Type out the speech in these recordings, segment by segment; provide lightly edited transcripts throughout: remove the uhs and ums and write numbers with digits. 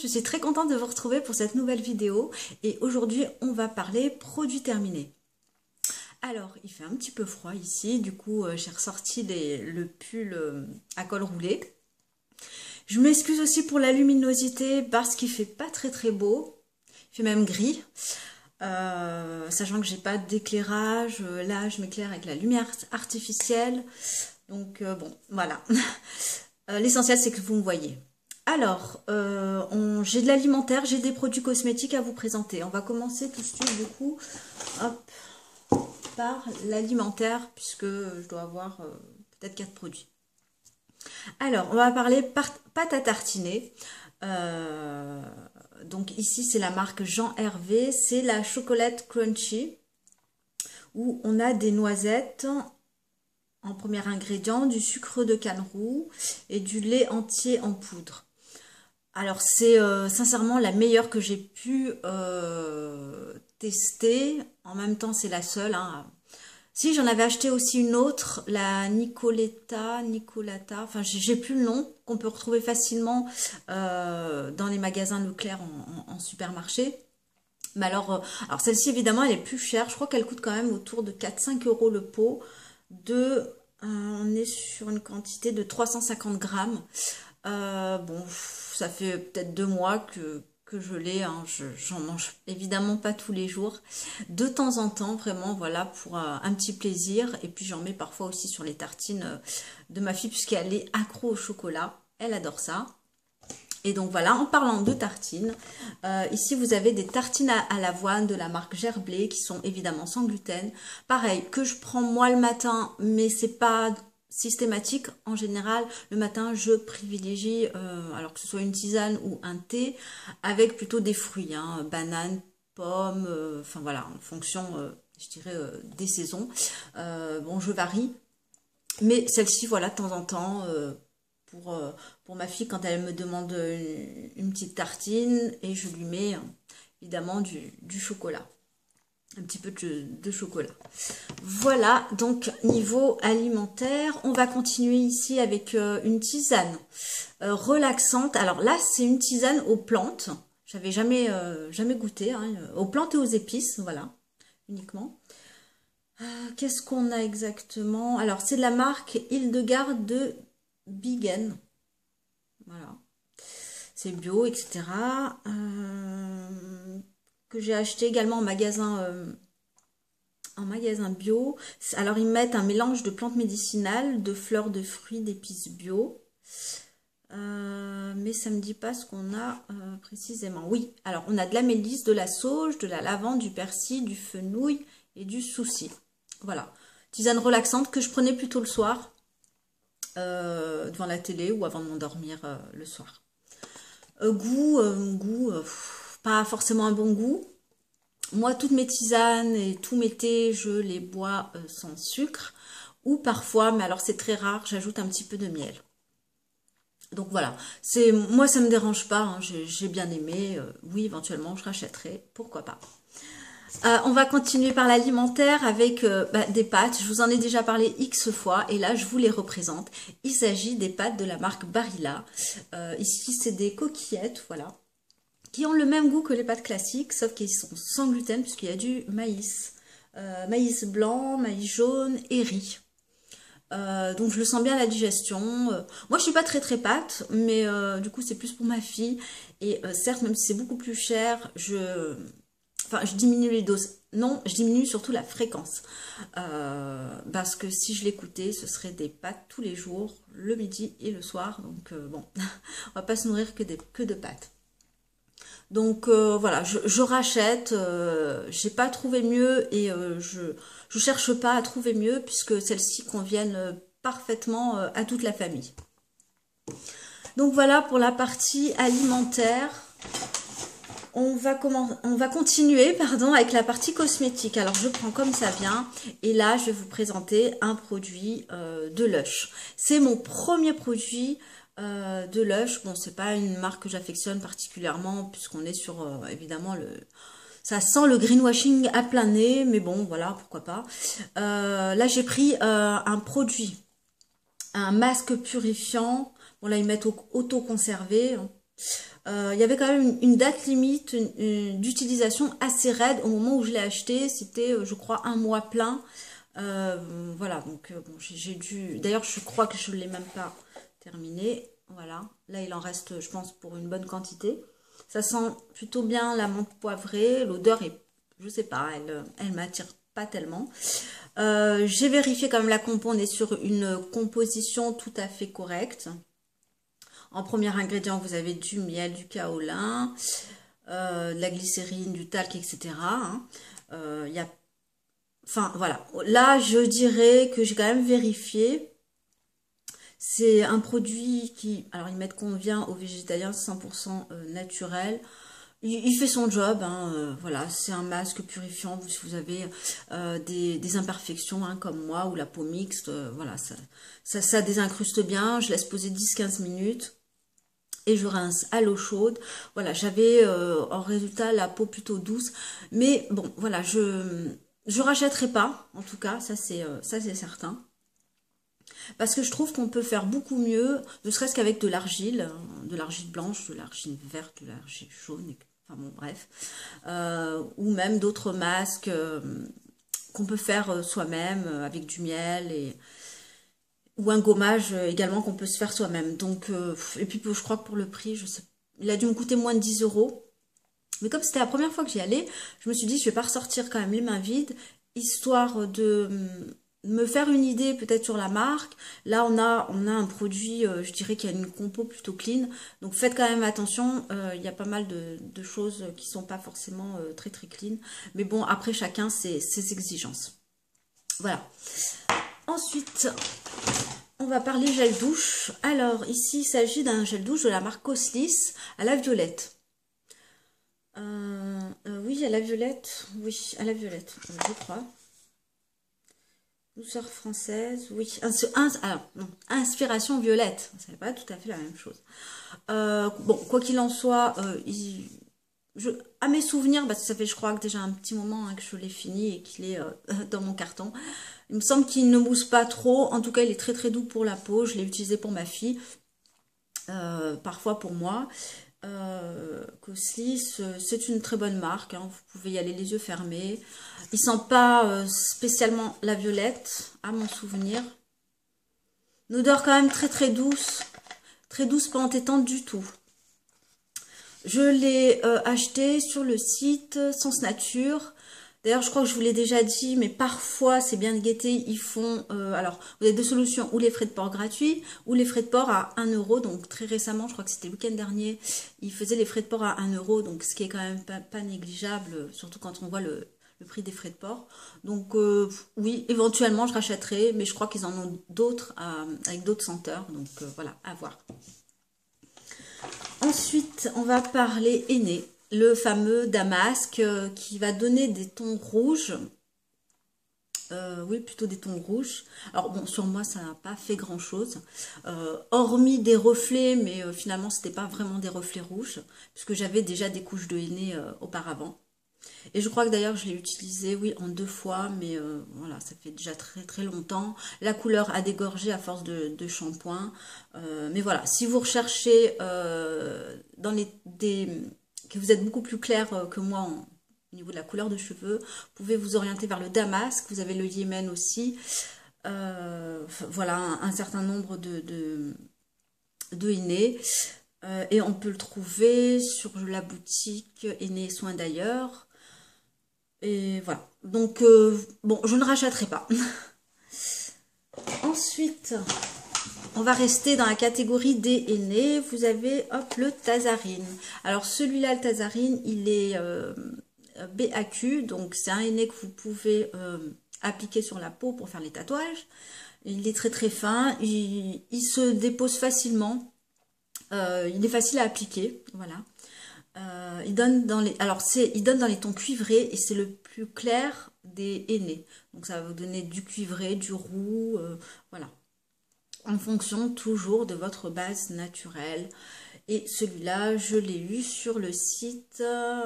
je suis très contente de vous retrouver pour cette nouvelle vidéo et aujourd'hui on va parler produits terminés. Alors il fait un petit peu froid ici, du coup j'ai ressorti le pull à col roulé. Je m'excuse aussi pour la luminosité parce qu'il fait pas très beau, il fait même gris. Sachant que j'ai pas d'éclairage, là je m'éclaire avec la lumière artificielle, donc bon voilà. L'essentiel c'est que vous me voyez. Alors, j'ai de l'alimentaire, j'ai des produits cosmétiques à vous présenter. On va commencer tout de suite du coup hop, par l'alimentaire puisque je dois avoir peut-être 4 produits. Alors, on va parler pâte à tartiner. Donc ici c'est la marque Jean Hervé, c'est la chocolate crunchy où on a des noisettes en premier ingrédient, du sucre de canne roux et du lait entier en poudre. Alors c'est sincèrement la meilleure que j'ai pu tester, en même temps c'est la seule. Hein. Si j'en avais acheté aussi une autre, la Nicolata, enfin j'ai plus le nom, qu'on peut retrouver facilement dans les magasins Leclerc en supermarché. Mais alors celle-ci évidemment elle est plus chère, je crois qu'elle coûte quand même autour de 4-5 € le pot. On est sur une quantité de 350 grammes. Bon, ça fait peut-être 2 mois que je l'ai, hein. J'en mange évidemment pas tous les jours, de temps en temps vraiment, voilà, pour un petit plaisir. Et puis j'en mets parfois aussi sur les tartines de ma fille puisqu'elle est accro au chocolat, elle adore ça. Et donc voilà, en parlant de tartines, ici vous avez des tartines à l'avoine de la marque Gerblé qui sont évidemment sans gluten. Pareil, que je prends moi le matin, mais c'est pas systématique. En général, le matin, je privilégie, alors que ce soit une tisane ou un thé, avec plutôt des fruits, hein, bananes, pommes, enfin voilà, en fonction, je dirais, des saisons. Bon, je varie, mais celle-ci, voilà, de temps en temps, pour ma fille, quand elle me demande une petite tartine, et je lui mets, évidemment, du chocolat. Un petit peu de chocolat. Voilà, donc niveau alimentaire, on va continuer ici avec une tisane relaxante. Alors là, c'est une tisane aux plantes. J'avais jamais goûté, hein, aux plantes et aux épices, voilà, uniquement. Qu'est-ce qu'on a exactement? Alors, c'est de la marque Hildegarde de Bingen. Voilà. C'est bio, etc. Que j'ai acheté également en magasin bio. Alors ils mettent un mélange de plantes médicinales, de fleurs, de fruits, d'épices bio. Mais ça ne me dit pas ce qu'on a précisément. Oui, alors on a de la mélisse, de la sauge, de la lavande, du persil, du fenouil et du souci. Voilà. Tisane relaxante que je prenais plutôt le soir, devant la télé ou avant de m'endormir le soir. Pas forcément un bon goût. Moi, toutes mes tisanes et tous mes thés, je les bois sans sucre. Ou parfois, mais alors c'est très rare, j'ajoute un petit peu de miel. Donc voilà, moi ça me dérange pas, hein, j'ai bien aimé. Oui, éventuellement je rachèterai, pourquoi pas. On va continuer par l'alimentaire avec des pâtes. Je vous en ai déjà parlé X fois et là je vous les représente. Il s'agit des pâtes de la marque Barilla. Ici c'est des coquillettes, voilà, qui ont le même goût que les pâtes classiques, sauf qu'ils sont sans gluten puisqu'il y a du maïs. Maïs blanc, maïs jaune et riz. Donc je le sens bien à la digestion. Moi je suis pas très pâte, mais du coup c'est plus pour ma fille. Et certes, même si c'est beaucoup plus cher, je diminue les doses. Non, je diminue surtout la fréquence. Parce que si je l'écoutais, ce serait des pâtes tous les jours, le midi et le soir. Donc bon, on va pas se nourrir que de pâtes. Donc voilà, je rachète, j'ai pas trouvé mieux et je cherche pas à trouver mieux puisque celles-ci conviennent parfaitement à toute la famille. Donc voilà pour la partie alimentaire. On va continuer avec la partie cosmétique. Alors je prends comme ça vient et là je vais vous présenter un produit de Lush. C'est mon premier produit de Lush. Bon, c'est pas une marque que j'affectionne particulièrement puisqu'on est sur évidemment ça sent le greenwashing à plein nez, mais bon voilà, pourquoi pas. Là j'ai pris un produit, un masque purifiant. Bon là ils mettent auto-conservé, hein. Il y avait quand même une date limite d'utilisation assez raide au moment où je l'ai acheté. C'était, je crois, un mois plein. Voilà, donc bon, j'ai dû... D'ailleurs, je crois que je ne l'ai même pas terminé. Voilà, là, il en reste, je pense, pour une bonne quantité. Ça sent plutôt bien la menthe poivrée. L'odeur est, je sais pas, elle m'attire pas tellement. J'ai vérifié quand même la compo. On est sur une composition tout à fait correcte. En premier ingrédient, vous avez du miel, du kaolin, de la glycérine, du talc, etc. Hein. Il y a... Enfin, voilà. Là, je dirais que j'ai quand même vérifié. C'est un produit qui... Alors, ils mettent convient aux végétaliens 100% naturel. Il fait son job, hein, voilà, c'est un masque purifiant. Si vous avez des imperfections hein, comme moi ou la peau mixte, voilà, ça désincruste bien. Je laisse poser 10-15 minutes. Et je rince à l'eau chaude. Voilà, j'avais en résultat la peau plutôt douce. Mais bon, voilà, je rachèterai pas, en tout cas, ça c'est certain. Parce que je trouve qu'on peut faire beaucoup mieux, ne serait-ce qu'avec de l'argile blanche, de l'argile verte, de l'argile jaune, enfin bon, bref. Ou même d'autres masques qu'on peut faire soi-même avec du miel ou un gommage également qu'on peut se faire soi-même. Donc, et puis je crois que pour le prix, je sais, il a dû me coûter moins de 10 euros. Mais comme c'était la première fois que j'y allais, je me suis dit, je vais pas ressortir quand même les mains vides, histoire de me faire une idée peut-être sur la marque. Là, on a un produit, je dirais qu'il y a une compo plutôt clean. Donc faites quand même attention, il y a pas mal de choses qui sont pas forcément très très clean. Mais bon, après chacun ses exigences. Voilà. Ensuite, on va parler gel douche. Alors, ici, il s'agit d'un gel douche de la marque Coslis à la violette. Oui, à la violette. Oui, à la violette, je crois. Douceur française, oui. Alors, non, inspiration violette. Ce n'est pas tout à fait la même chose. Bon, quoi qu'il en soit, à mes souvenirs, parce que ça fait, je crois, que déjà un petit moment hein, que je l'ai fini et qu'il est dans mon carton. Il me semble qu'il ne mousse pas trop. En tout cas, il est très très doux pour la peau. Je l'ai utilisé pour ma fille, parfois pour moi. Coslis, c'est une très bonne marque. Hein. Vous pouvez y aller les yeux fermés. Il sent pas spécialement la violette, à mon souvenir. Une odeur quand même très très douce. Très douce, pas entêtante du tout. Je l'ai acheté sur le site Sens Nature. D'ailleurs, je crois que je vous l'ai déjà dit, mais parfois, c'est bien de guetter, ils font... alors, vous avez deux solutions, ou les frais de port gratuits, ou les frais de port à 1 euro. Donc, très récemment, je crois que c'était le week-end dernier, ils faisaient les frais de port à 1 euro, donc ce qui est quand même pas négligeable, surtout quand on voit le prix des frais de port. Donc, oui, éventuellement, je rachèterai, mais je crois qu'ils en ont d'autres avec d'autres senteurs. Donc, voilà, à voir. Ensuite, on va parler henné, le fameux damasque qui va donner des tons rouges. Oui, plutôt des tons rouges. Alors bon, sur moi, ça n'a pas fait grand-chose. Hormis des reflets, mais finalement, c'était pas vraiment des reflets rouges, puisque j'avais déjà des couches de henné auparavant. Et je crois que d'ailleurs, je l'ai utilisé, oui, en 2 fois, mais voilà, ça fait déjà très très longtemps. La couleur a dégorgé à force de shampoing. Mais voilà, si vous recherchez que vous êtes beaucoup plus clair que moi au niveau de la couleur de cheveux, vous pouvez vous orienter vers le damasque. Vous avez le Yémen aussi. Voilà, un certain nombre de henné. Et on peut le trouver sur la boutique Henné Soins d'ailleurs. Et voilà. Donc, bon, je ne rachèterai pas. Ensuite, on va rester dans la catégorie des henné. Vous avez, hop, le Tazarine. Alors, celui-là, le Tazarine, il est BAQ. Donc, c'est un henné que vous pouvez appliquer sur la peau pour faire les tatouages. Il est très très fin. Il se dépose facilement. Il est facile à appliquer. Voilà. Il donne dans les tons cuivrés et c'est le plus clair des henné. Donc ça va vous donner du cuivré, du roux, voilà. En fonction toujours de votre base naturelle. Et celui-là, je l'ai eu sur le site.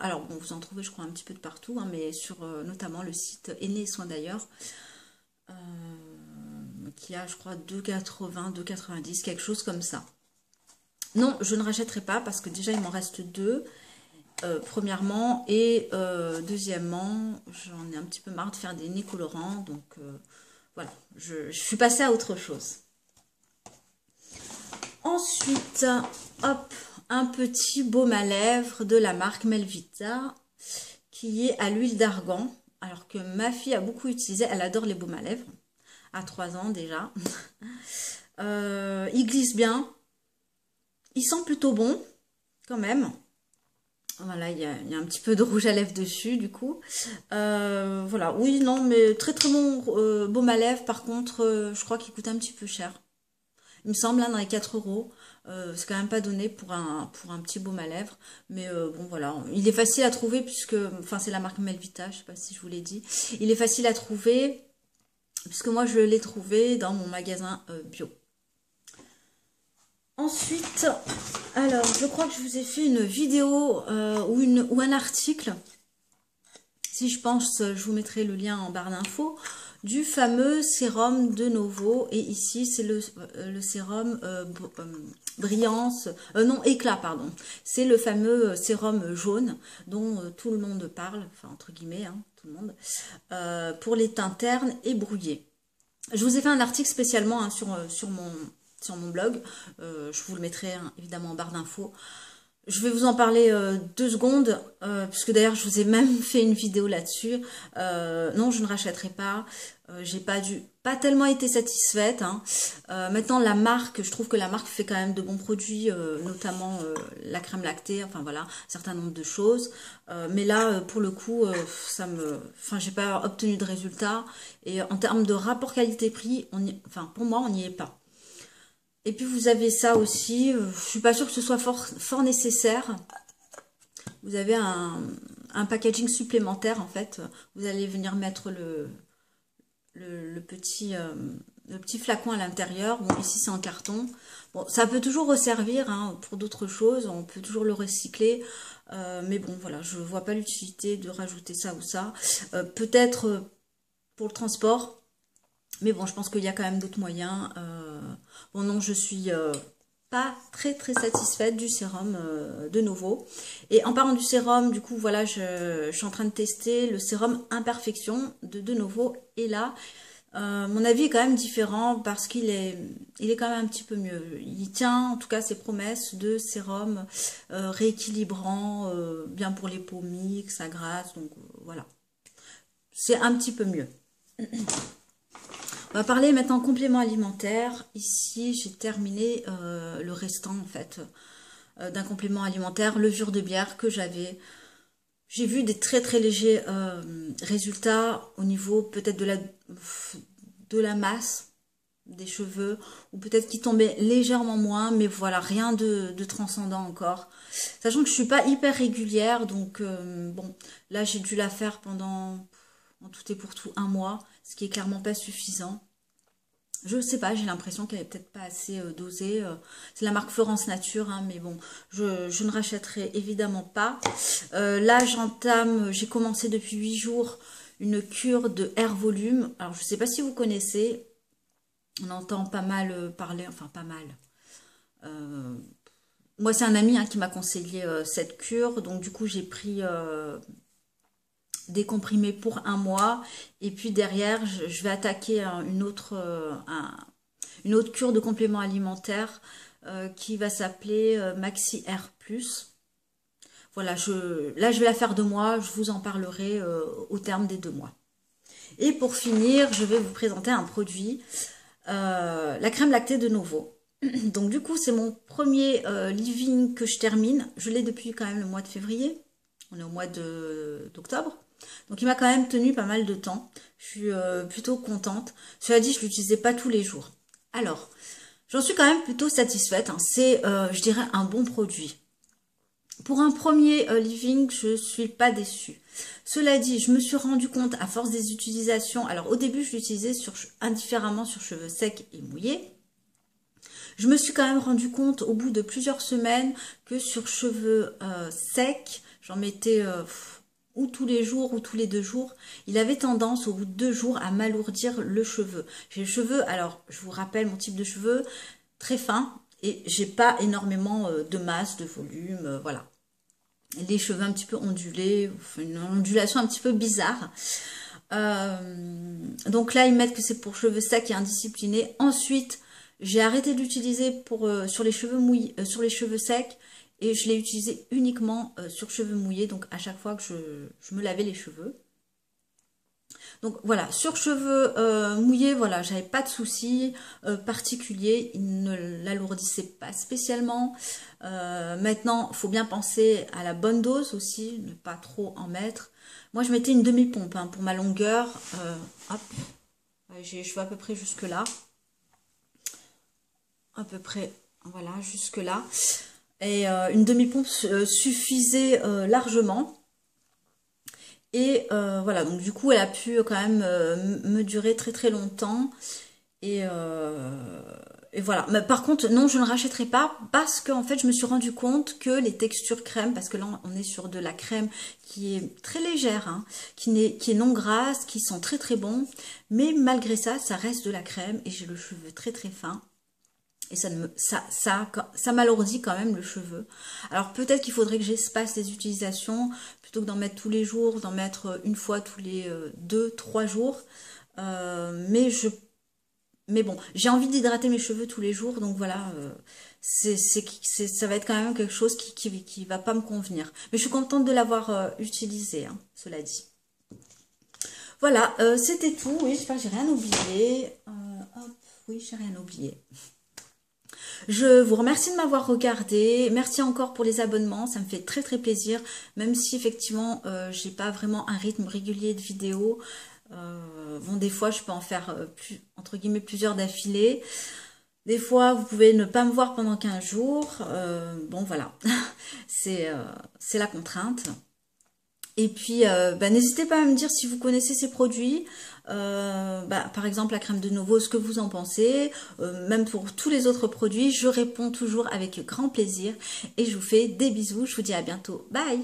Alors bon, vous en trouvez, je crois, un petit peu de partout, hein, mais sur notamment le site Henné Soins d'ailleurs, qui a, je crois, 2,80, 2,90, quelque chose comme ça. Non, je ne rachèterai pas parce que déjà il m'en reste deux. Premièrement, et deuxièmement, j'en ai un petit peu marre de faire des nez colorants, donc voilà, je suis passée à autre chose. Ensuite, hop, un petit baume à lèvres de la marque Melvita, qui est à l'huile d'argan, alors que ma fille a beaucoup utilisé, elle adore les baumes à lèvres, à 3 ans déjà. Il glisse bien, il sent plutôt bon, quand même. Voilà, il y a un petit peu de rouge à lèvres dessus, du coup. Voilà, oui, non, mais très très bon baume à lèvres. Par contre, je crois qu'il coûte un petit peu cher. Il me semble, hein, dans les 4 euros. C'est quand même pas donné pour un petit baume à lèvres. Mais bon, voilà. Il est facile à trouver puisque... Enfin, c'est la marque Melvita, je sais pas si je vous l'ai dit. Il est facile à trouver puisque moi, je l'ai trouvé dans mon magasin bio. Ensuite, alors, je crois que je vous ai fait une vidéo ou un article. Si je pense, je vous mettrai le lien en barre d'infos. Du fameux sérum de Novo. Et ici, c'est le sérum brillance, non, éclat, pardon. C'est le fameux sérum jaune dont tout le monde parle, enfin entre guillemets, hein, tout le monde, pour les teintes ternes et brouillées. Je vous ai fait un article spécialement hein, sur mon blog. Je vous le mettrai hein, évidemment en barre d'infos. Je vais vous en parler 2 secondes, puisque d'ailleurs je vous ai même fait une vidéo là-dessus. Non, je ne rachèterai pas. J'ai pas tellement été satisfaite. Hein. Maintenant, la marque, je trouve que la marque fait quand même de bons produits, notamment la crème lactée, enfin voilà, un certain nombre de choses. Mais là, pour le coup, j'ai pas obtenu de résultat. Et en termes de rapport qualité-prix, pour moi, on n'y est pas. Et puis vous avez ça aussi, je suis pas sûre que ce soit fort nécessaire. Vous avez un packaging supplémentaire en fait. Vous allez venir mettre le petit flacon à l'intérieur. Bon, ici c'est en carton. Bon, ça peut toujours resservir hein, pour d'autres choses, on peut toujours le recycler. Mais bon, voilà, je vois pas l'utilité de rajouter ça ou ça. Peut-être pour le transport. Mais bon, je pense qu'il y a quand même d'autres moyens. Bon, non, je suis pas très satisfaite du sérum de Novo. Et en parlant du sérum, du coup, voilà, je suis en train de tester le sérum Imperfection de Novo. Et là, mon avis est quand même différent parce qu'il est quand même un petit peu mieux. Il tient en tout cas ses promesses de sérum rééquilibrant, bien pour les peaux mixtes, ça grasse. Donc voilà, c'est un petit peu mieux. On va parler maintenant complément alimentaire. Ici, j'ai terminé le restant en fait d'un complément alimentaire, levure de bière que j'avais. J'ai vu des très légers résultats au niveau peut-être de la masse des cheveux ou peut-être qu'ils tombaient légèrement moins, mais voilà, rien de transcendant encore. Sachant que je suis pas hyper régulière, donc bon, là j'ai dû la faire pendant en tout et pour tout 1 mois, ce qui est clairement pas suffisant. Je sais pas, j'ai l'impression qu'elle est peut-être pas assez dosée. C'est la marque Florence Nature, hein, mais bon, je ne rachèterai évidemment pas. Là, j'ai commencé depuis 8 jours une cure de Air Volume. Alors, je sais pas si vous connaissez. On entend pas mal parler, enfin pas mal. Moi, c'est un ami hein, qui m'a conseillé cette cure. Donc, du coup, j'ai pris des comprimés pour 1 mois. Et puis, derrière, je vais attaquer une autre cure de complément alimentaire qui va s'appeler Maxi Air Plus. Voilà, là, je vais la faire 2 mois. Je vous en parlerai au terme des 2 mois. Et pour finir, je vais vous présenter un produit, la crème lactée de Novo. Donc du coup, c'est mon premier living que je termine. Je l'ai depuis quand même le mois de février. On est au mois d'octobre. Donc il m'a quand même tenu pas mal de temps. Je suis plutôt contente. Cela dit, je ne l'utilisais pas tous les jours. Alors, j'en suis quand même plutôt satisfaite. Hein. C'est, je dirais, un bon produit. Pour un premier living, je ne suis pas déçue. Cela dit, je me suis rendu compte à force des utilisations. Alors au début, je l'utilisais indifféremment sur cheveux secs et mouillés. Je me suis quand même rendu compte au bout de plusieurs semaines que sur cheveux secs, j'en mettais ou tous les jours ou tous les 2 jours, il avait tendance au bout de 2 jours à m'alourdir le cheveu. J'ai les cheveux, alors je vous rappelle mon type de cheveux, très fin et j'ai pas énormément de masse, de volume, voilà. Les cheveux un petit peu ondulés, une ondulation un petit peu bizarre. Donc là, ils mettent que c'est pour cheveux secs et indisciplinés. Ensuite, j'ai arrêté d'utiliser sur les cheveux mouillés, sur les cheveux secs, et je l'ai utilisé uniquement sur cheveux mouillés, donc à chaque fois que je me lavais les cheveux. Donc voilà, sur cheveux mouillés, voilà, j'avais pas de soucis particuliers, ils ne l'alourdissaient pas spécialement. Maintenant, il faut bien penser à la bonne dose aussi, ne pas trop en mettre. Moi, je mettais une demi-pompe hein, pour ma longueur. Hop, j'ai les cheveux à peu près jusque là. À peu près, voilà, jusque là. Et une demi-pompe suffisait largement. Et voilà, donc du coup, elle a pu quand même me durer très très longtemps. Et voilà. Mais par contre, non, je ne rachèterai pas parce qu'en fait, je me suis rendu compte que les textures crème, parce que là, on est sur de la crème qui est très légère, hein, qui est non grasse, qui sent très très bon. Mais malgré ça, ça reste de la crème et j'ai le cheveu très très fin. Et ça m'alourdit quand même le cheveu. Alors peut-être qu'il faudrait que j'espace les utilisations, plutôt que d'en mettre tous les jours, d'en mettre une fois tous les 2-3 jours. Mais bon, j'ai envie d'hydrater mes cheveux tous les jours, donc voilà, ça va être quand même quelque chose qui va pas me convenir. Mais je suis contente de l'avoir utilisé, hein, cela dit. Voilà, c'était tout. Oui, j'espère que j'ai rien oublié. Hop, oui, j'ai rien oublié. Je vous remercie de m'avoir regardé. Merci encore pour les abonnements. Ça me fait très très plaisir. Même si effectivement, j'ai pas vraiment un rythme régulier de vidéos. Bon, des fois, je peux en faire entre guillemets plusieurs d'affilée. Des fois, vous pouvez ne pas me voir pendant 15 jours. Bon, voilà. C'est la contrainte. Et puis, n'hésitez pas à me dire si vous connaissez ces produits. Par exemple, la crème de Novo, ce que vous en pensez. Même pour tous les autres produits, je réponds toujours avec grand plaisir. Et je vous fais des bisous. Je vous dis à bientôt. Bye!